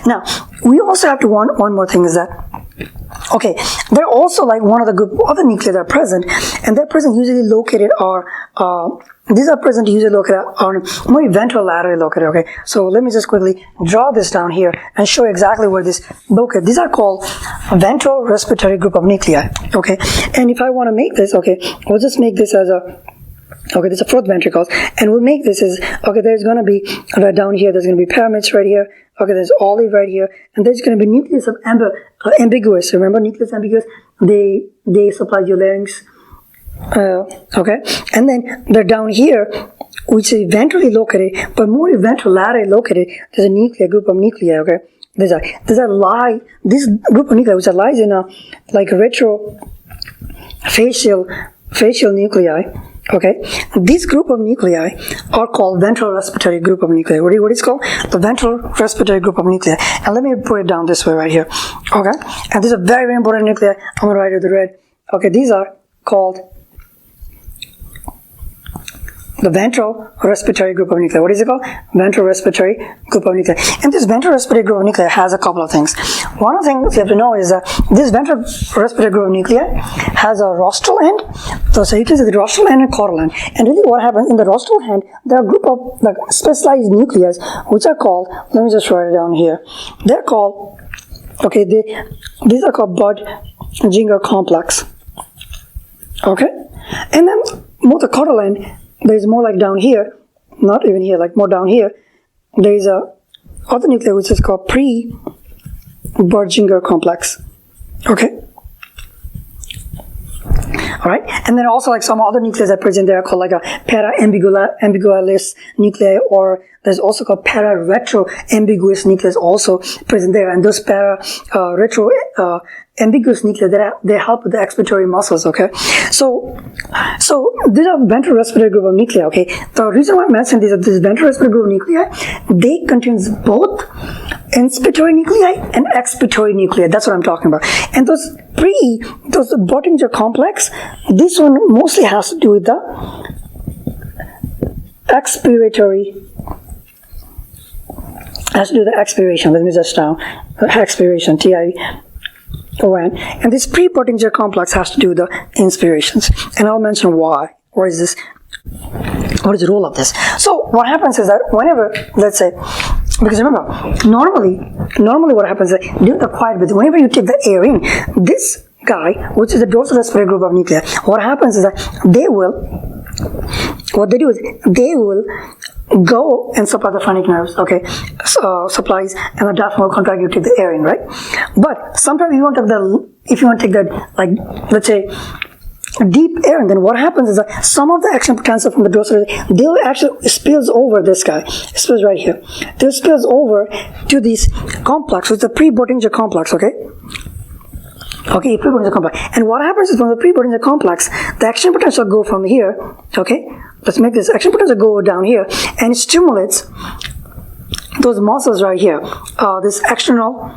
Now, we also have to one more thing is that, okay, they're also like one of the group of other nuclei that are present, and they're present usually located these are present usually located on more ventrolaterally located, okay? So let me just quickly draw this down here and show exactly where this located. These are called ventral respiratory group of nuclei, okay? And if I want to make this, okay, we'll just make this as a, okay, this is a fourth ventricles, and we'll make this as, okay, there's going to be, right down here, there's going to be pyramids right here, okay, there's olive right here, and there's going to be nucleus of ambiguous. Remember, nucleus ambiguous, they supply your larynx, okay, and then they're down here, which is ventrally located, but more ventrolaterally located. There's a nuclear group of nuclei, okay. This group of nuclei which lies in a like retrofacial nuclei. Okay, this group of nuclei are called ventral respiratory group of nuclei. What is called? The ventral respiratory group of nuclei. And let me put it down this way right here. Okay, and this is a very, very important nuclei. I'm going to write it with the red. Okay, these are called the ventral respiratory group of nuclei. What is it called? Ventral respiratory group of nuclei. And this ventral respiratory group of nuclei has a couple of things. One of the things you have to know is that this ventral respiratory group of nuclei has a rostral end. So you can see the rostral end and caudal end. And really what happens in the rostral end, there are a group of like specialized nuclei which are called, let me just write it down here. They're called, okay, these are called Bud-Ginger complex. Okay? And then more the caudal end, there's more like down here, not even here, like more down here, there is a other nuclei which is called pre-Bud-Ginger complex. Okay? Alright, and then also like some other nuclei that present there are called like a para-ambiguous nuclei, or there's also called para-retro-ambiguous nuclei also present there, and those para-retro-ambiguous nuclei, they help with the expiratory muscles, okay? So these are ventral respiratory group of nuclei, okay? The reason why I mentioned this ventral respiratory group of nuclei, they contains both inspiratory nuclei and expiratory nuclei. That's what I'm talking about. And those Bud-Ginger complex, this one mostly has to do with the expiratory. Has to do with the expiration. Let me just down expiration. TION. And this pre-Bud-Ginger complex has to do with the inspirations. And I'll mention why. What is this? What is the role of this? So what happens is that whenever, let's say, because remember, normally what happens is that during the quiet breathing, whenever you take the air in, this guy, which is the dorsal respiratory group of nuclei, what happens is that they will go and supply the phrenic nerves, okay, supplies, and the diaphragm will contract, you take the air in, right? But sometimes if you want to take that, like, let's say, deep air, and then what happens is that some of the action potential from the dorsal, they'll actually spills over this guy, spills right here. They'll spills over to this complex, which is the pre-Bud-Ginger complex, okay? Okay, pre-Bud-Ginger complex. And what happens is from the pre-Bud-Ginger complex, the action potential go from here, okay? Let's make this action potential go down here, and it stimulates those muscles right here, this external,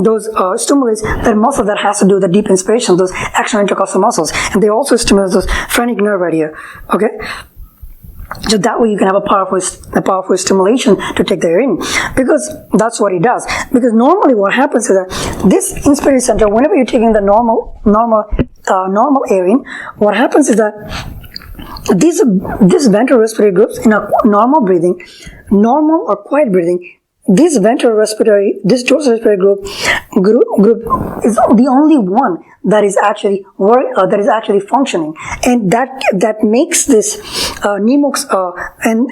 those stimulates that muscle that has to do with the deep inspiration, those external intercostal muscles, and they also stimulate those phrenic nerve right here, okay? So that way you can have a powerful stimulation to take the air in, because that's what it does. Because normally what happens is that this inspiratory center, whenever you're taking the normal air in, what happens is that these ventral respiratory groups in a normal breathing, normal or quiet breathing, this dorsal respiratory group is the only one that is actually functioning, and that makes this NEMOX, and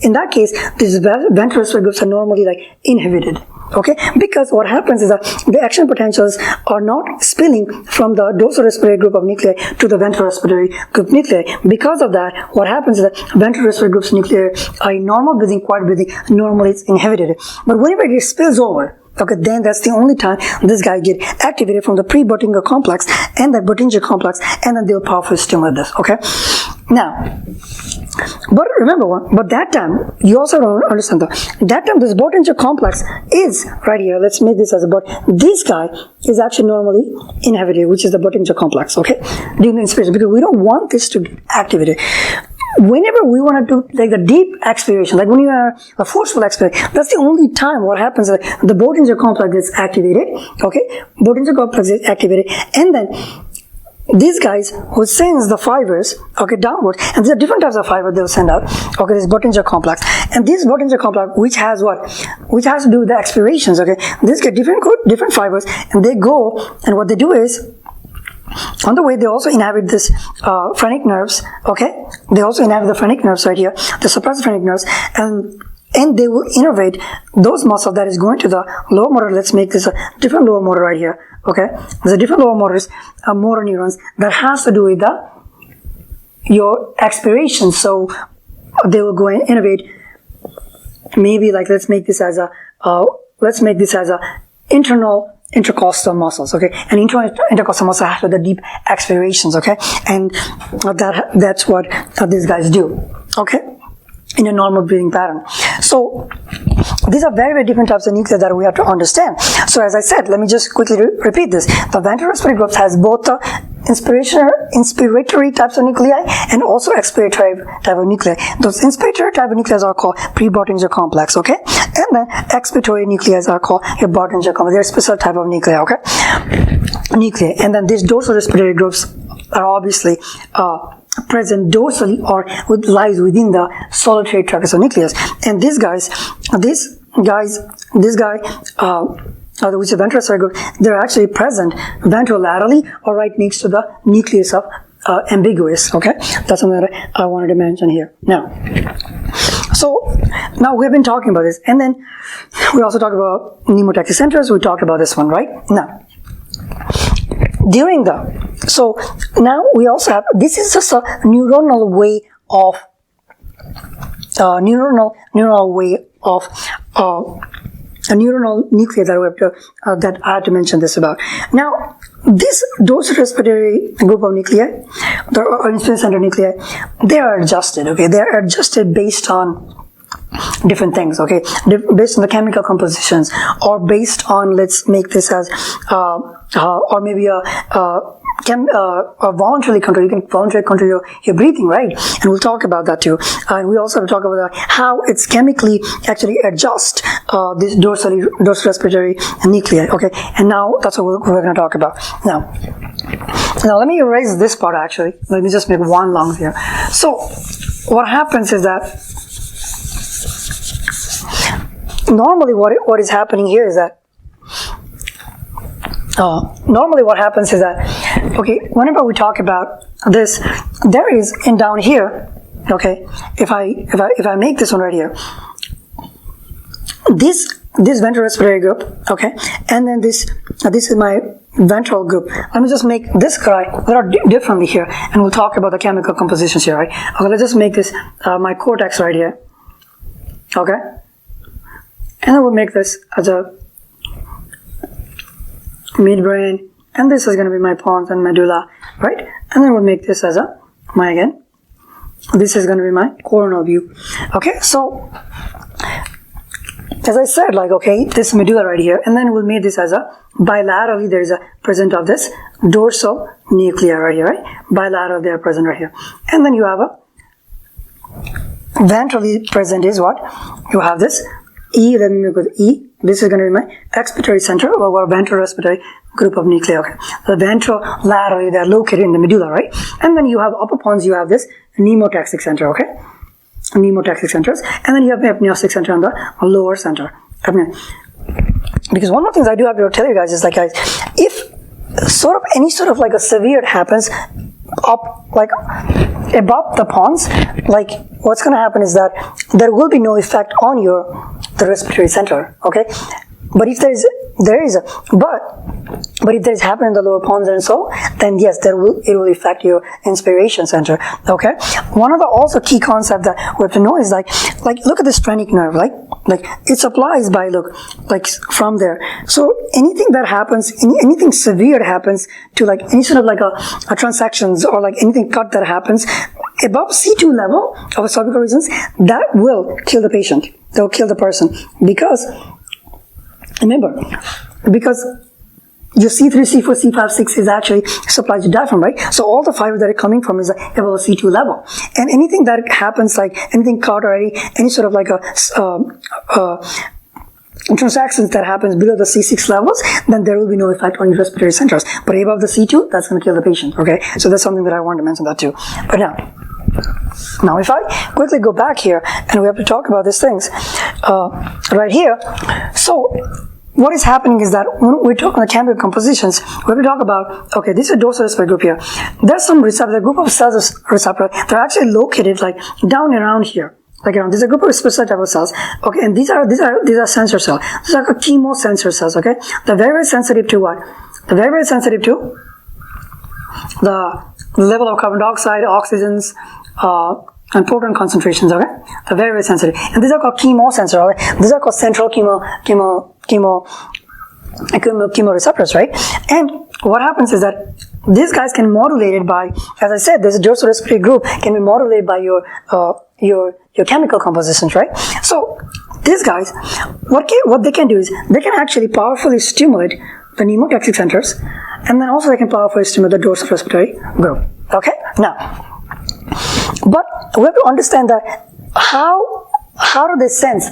in that case, these ventral respiratory groups are normally like inhibited. Okay, because what happens is that the action potentials are not spilling from the dorsal respiratory group of nuclei to the ventral respiratory group nuclei. Because of that, what happens is that ventral respiratory groups nuclei are in normal breathing, quiet breathing, normally it's inhibited. But whenever it spills over, okay, then that's the only time this guy get activated from the pre-Bud-Ginger complex and that Bud-Ginger complex, and then they'll powerfully stimulate this, okay? Now, but remember but that time, you also don't understand that time this Bud-Ginger complex is right here. Let's make this as a Bud. This guy is actually normally inhibited, which is the Bud-Ginger complex, okay? During the inspiration, because we don't want this to get activated. whenever we want to do like the deep expiration, like when you are a forceful expiration, that's the only time what happens is the Bollinger complex is activated. Okay, Bollinger complex is activated, and then these guys who sends the fibers, okay, downwards, and there are different types of fiber they'll send out. Okay, this Bollinger complex, and this Bollinger complex, which has what, which has to do with the expirations. Okay, these get different fibers, and they go, and what they do is, on the way, they also inhabit this phrenic nerves. Okay, they also inhabit the phrenic nerves right here, the suppressed phrenic nerves, and they will innervate those muscles that is going to the lower motor. Let's make this a different lower motor right here. Okay, there's a different lower motors, motor neurons that has to do with your expiration. So they will go and innervate. Maybe like let's make this as a internal intercostal muscles, okay, and intercostal muscles have the deep expirations, okay, and that's what these guys do, okay, in a normal breathing pattern. So these are very, very different types of nuclei that we have to understand. So as I said, let me just quickly repeat this. The ventilatory groups has both the inspiratory types of nuclei and also expiratory type of nuclei. Those inspiratory type of nuclei are called pre-Bollinger complex, okay, and then expiratory nuclei are called your Bollinger complex. They're a special type of nuclei, okay, and then these dorsal respiratory groups are obviously present dorsally or lies within the solitary tragus of nucleus. And these guys, which is ventrosary group, they're actually present ventrolaterally or right next to the nucleus of ambiguous. Okay, that's something that I wanted to mention here. Now we've been talking about this, and then we also talked about pneumotaxic centers. We talked about this one, right? Now, so now we also have, this is just a neuronal way of a neuronal nuclei that we have to that I had to mention this about. Now, this dorsal respiratory group of nuclei, the inspiratory center nuclei, they are adjusted. Okay, they are adjusted based on different things, okay, based on the chemical compositions, or based on, let's make this as or maybe a voluntarily control. You can voluntarily control your breathing, right? And we'll talk about that too. And we also have to talk about how it's chemically actually adjust this dorsal respiratory nuclei. Okay, and now that's what we're going to talk about. Now let me erase this part. Actually, let me just make one long here. So what happens is that normally what is happening here is that normally what happens is that, okay, whenever we talk about this, there is, and down here, okay, if I make this one right here, this ventral respiratory group, okay, and then this is my ventral group. Let me just make this guy a little differently here, and we'll talk about the chemical compositions here, right? Okay, let's just make this my cortex right here, okay, and then we'll make this as a midbrain, and this is going to be my pons and medulla, right? And then we'll make this as this is going to be my coronal view. Okay, so as I said, like, okay, this medulla right here, and then we'll make this as bilaterally, there is a present of this dorsal nuclei right here, right? Bilateral, they are present right here. And then you have ventrally present is what? You have this E, let me make with E. This is going to be my expiratory center, or ventral respiratory group of nuclei. Okay, the ventrolaterally, they are located in the medulla, right? And then you have upper pons, you have this pneumotaxic center, okay? Pneumotaxic centers, and then you have apneustic center on the lower center. Because one of the things I do have to tell you guys is, like, guys, if any sort of like a severe happens up, like above the pons, like what's going to happen is that there will be no effect on the respiratory center, okay? But if there is happen in the lower pons and so, then yes, it will affect your inspiration center. Okay. One of the also key concept that we have to know is like look at this phrenic nerve, like it supplies by from there. So anything that happens, anything severe that happens to like any sort of like a transections or like anything cut that happens above C2 level of cervical regions, that will kill the patient. That will kill the person because. Remember, because your C3, C4, C5, 6 is actually supplied to diaphragm, right? So all the fibers that are coming from is above a C2 level. And anything that happens, like anything cut or any sort of like a transactions that happens below the C6 levels, then there will be no effect on your respiratory centers. But above the C2, that's going to kill the patient, okay? So that's something that I want to mention that too. But now if I quickly go back here, and we have to talk about these things right here. So what is happening is that when we talk on the chemical compositions, we have to talk about, okay, this is a dorsal respiratory group here. There's some receptor, a group of cells receptor, they're actually located like down around here. Like around, there's a group of specific type of cells, okay, and these are sensor cells. These are chemo-sensor cells, okay. They're very, very sensitive to what? They're very, very sensitive to the level of carbon dioxide, oxygens, and proton concentrations, okay. They're very, very sensitive, and these are called chemo-sensor. Okay? These are called central chemoreceptors, right? And what happens is that these guys can modulate it by, as I said, there's a dorsal respiratory group can be modulated by your chemical compositions, right? So these guys, what they can do is they can actually powerfully stimulate the pneumotoxic centers, and then also they can powerfully stimulate the dorsal respiratory group. Okay, now, but we have to understand that how do they sense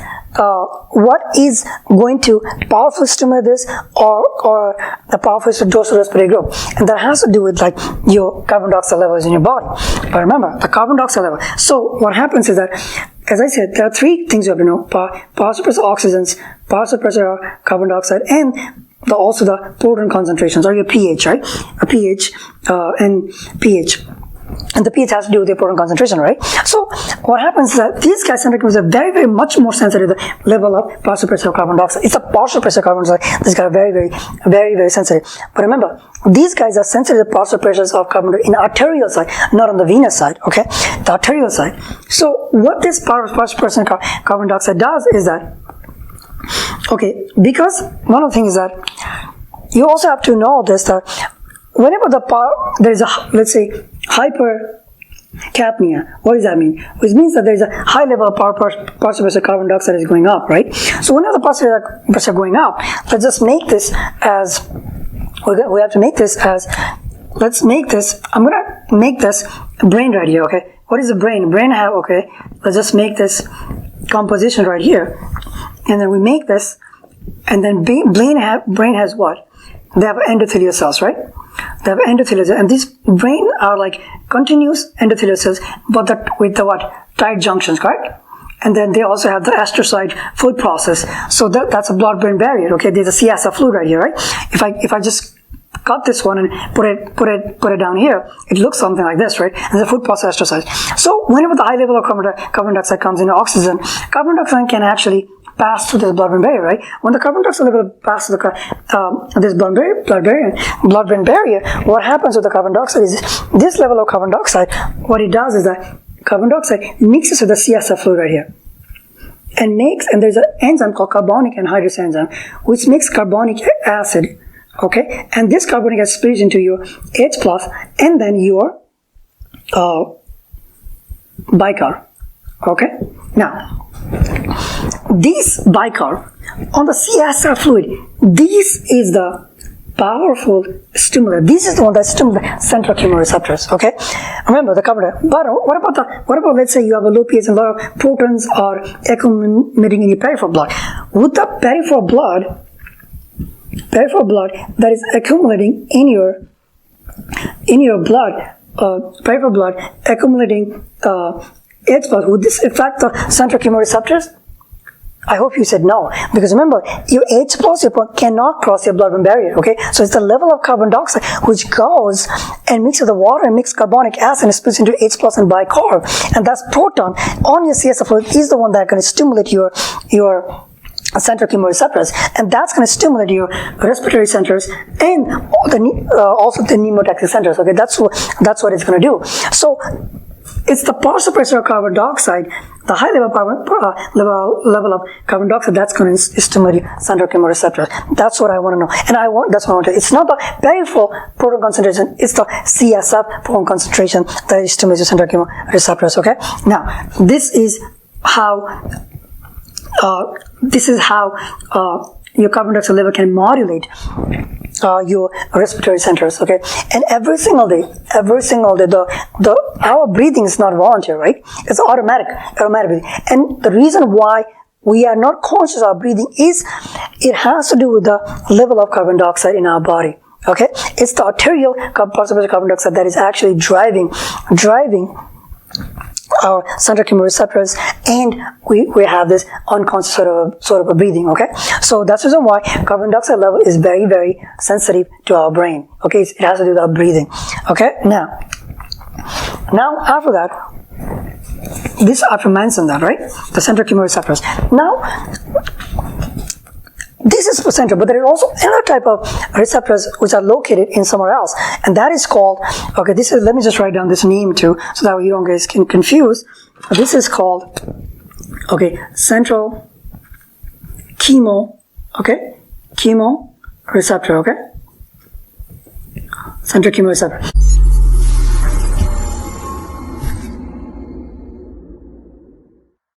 what is going to powerfully stimulate this or the powerful dorsal respiratory group, and that has to do with like your carbon dioxide levels in your body. But remember the carbon dioxide level. So what happens is that, as I said, there are three things you have to know: partial pressure oxygens, partial pressure carbon dioxide, and also the proton concentrations, or your pH, right? A pH and pH. And the pH has to do with the proton concentration, right? So what happens is that these guys are very, very much more sensitive to the level of partial pressure of carbon dioxide. It's a partial pressure carbon dioxide. These guys are very, very, very, very sensitive. But remember, these guys are sensitive to partial pressures of carbon dioxide in the arterial side, not on the venous side, okay? The arterial side. So what this partial pressure carbon dioxide does is that, okay, because one of the things is that you also have to know this, that whenever there is a, let's say, hypercapnia, what does that mean? Which means that there is a high level of partial pressure carbon dioxide is going up, right? So whenever the partial pressure going up, let's just make this as, we have to make this as, let's make this, I'm going to make this brain right here, okay? What is the brain? Brain have, okay, let's just make this composition right here. And then we make this, and then brain has what? They have endothelial cells, right? They have endothelial cells, and these brain are like continuous endothelial cells, but with the what? Tight junctions, correct? And then they also have the astrocyte fluid process. So that's a blood-brain barrier. Okay, there's a CSF fluid right here, right? If I just cut this one and put it down here, it looks something like this, right? And the fluid process astrocyte. So whenever the high level of carbon dioxide comes into oxygen, carbon dioxide can actually pass through this blood-brain barrier, right? When the carbon dioxide level passes this blood-brain barrier, what happens with the carbon dioxide is this level of carbon dioxide, what it does is that carbon dioxide mixes with the CSF fluid right here. And there's an enzyme called carbonic anhydrase enzyme, which makes carbonic acid, okay? And this carbonic acid splits into your H+, and then your bicarb, okay? Now, this bicarb on the CSF fluid, this is the powerful stimulant. This is the one that stimulates central chemoreceptors. Okay, remember the carbon dioxide. But what about let's say you have a low pH and a lot of protons are accumulating in your peripheral blood. With the peripheral blood that is accumulating in your blood, peripheral blood accumulating H+, would this affect the central chemoreceptors? I hope you said no, because remember, your H+ cannot cross your blood-brain barrier, okay? So it's the level of carbon dioxide which goes and mixes with the water and mixes carbonic acid and splits into H+ and bicarb, and that's proton on your CSF fluid is the one that can stimulate your central chemoreceptors, and that's going to stimulate your respiratory centers and also the pneumotoxic centers, okay? That's what it's going to do. So it's the partial pressure of carbon dioxide, the high level of carbon dioxide that's going to stimulate central chemoreceptors. That's what I want to know, and that's what I want to. It's not the peripheral proton concentration; it's the CSF proton concentration that stimulates central chemoreceptors. Okay. Now, this is how your carbon dioxide level can modulate your respiratory centers, okay? And every single day, our breathing is not volunteer, right? It's automatic breathing. And the reason why we are not conscious of our breathing is it has to do with the level of carbon dioxide in our body, okay? It's the arterial particles of carbon dioxide that is actually driving our central chemoreceptors, and we have this unconscious sort of a breathing, okay? So that's the reason why carbon dioxide level is very, very sensitive to our brain, okay? It has to do with our breathing, okay? Now after that, this I've mentioned that, right? The central chemoreceptors. Now, this is central, but there is also another type of receptors which are located in somewhere else, and that is called, okay, this is, let me just write down this name too, so that you don't get confused. This is called, okay, central chemoreceptor, okay? Central chemoreceptor.